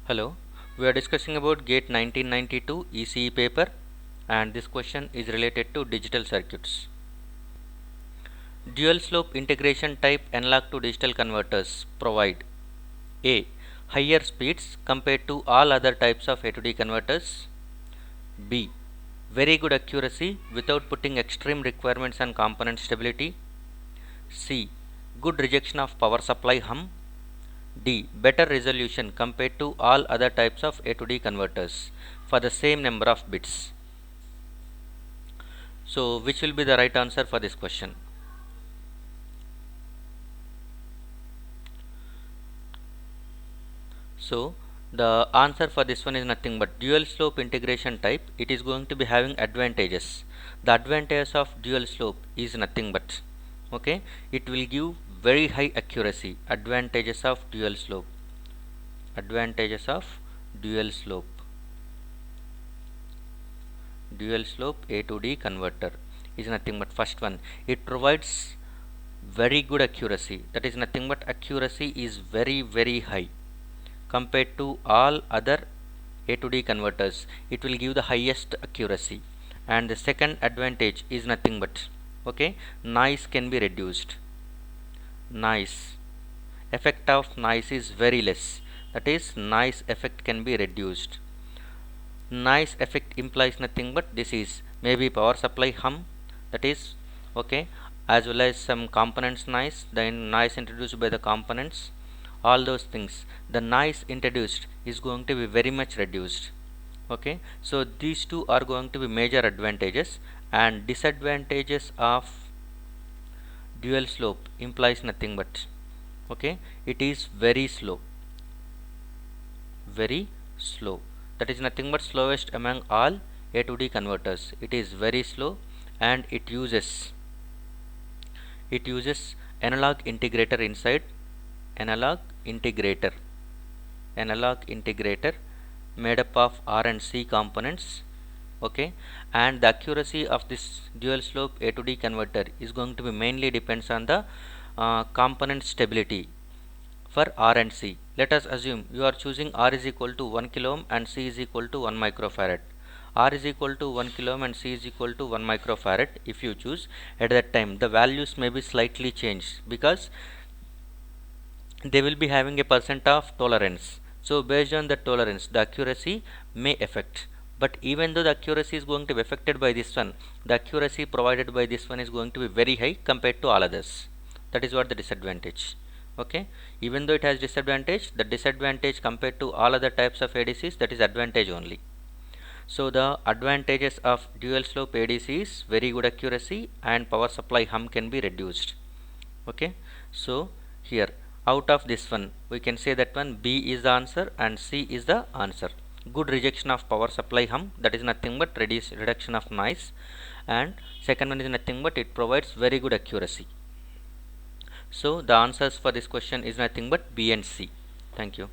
Hello, we are discussing about GATE 1992 ECE paper, and this question is related to digital circuits. Dual slope integration type analog to digital converters provide A. Higher speeds compared to all other types of A to D converters. B. Very good accuracy without putting extreme requirements on component stability. C. Good rejection of power supply hum. D. Better resolution compared to all other types of A to D converters for the same number of bits. So, which will be the right answer for this question? So, the answer for this one is nothing but dual slope integration type. It is going to be having advantages. The advantage of dual slope is nothing but, okay, it will give very high accuracy. Advantages of dual slope. Advantages of dual slope. Dual slope A to D converter is nothing but first one. It provides very good accuracy. That is nothing but accuracy is very high compared to all other A to D converters. It will give the highest accuracy. And the second advantage is nothing but, okay, noise can be reduced. Noise effect of noise is very less. That is, noise effect can be reduced. Noise effect implies nothing but this is maybe power supply hum, that is, okay, as well as some components noise, then noise introduced by the components, all those things, the noise introduced is going to be very much reduced. Okay, so these two are going to be major advantages. And disadvantages of dual slope implies nothing but, okay, it is very slow. Very slow. That is nothing but slowest among all A to D converters. It is very slow, and it uses analog integrator inside. Analog integrator. Analog integrator made up of R and C components. Okay, and the accuracy of this dual slope A to D converter is going to be mainly depends on the component stability. For R and C, let us assume you are choosing R is equal to 1 kilo ohm and C is equal to 1 microfarad. R is equal to 1 kilo ohm and C is equal to 1 microfarad. If you choose, at that time the values may be slightly changed because they will be having a percent of tolerance. So based on the tolerance, the accuracy may affect. But even though the accuracy is going to be affected by this one, the accuracy provided by this one is going to be very high compared to all others. That is what the disadvantage. Okay, even though it has disadvantage, the disadvantage compared to all other types of ADCs, that is advantage only. So the advantages of dual slope ADC is very good accuracy and power supply hum can be reduced. Okay, so here out of this one we can say that one B is the answer and C is the answer. Good rejection of power supply hum, that is nothing but reduction of noise, and second one is nothing but it provides very good accuracy. So the answers for this question is nothing but B and C. Thank you.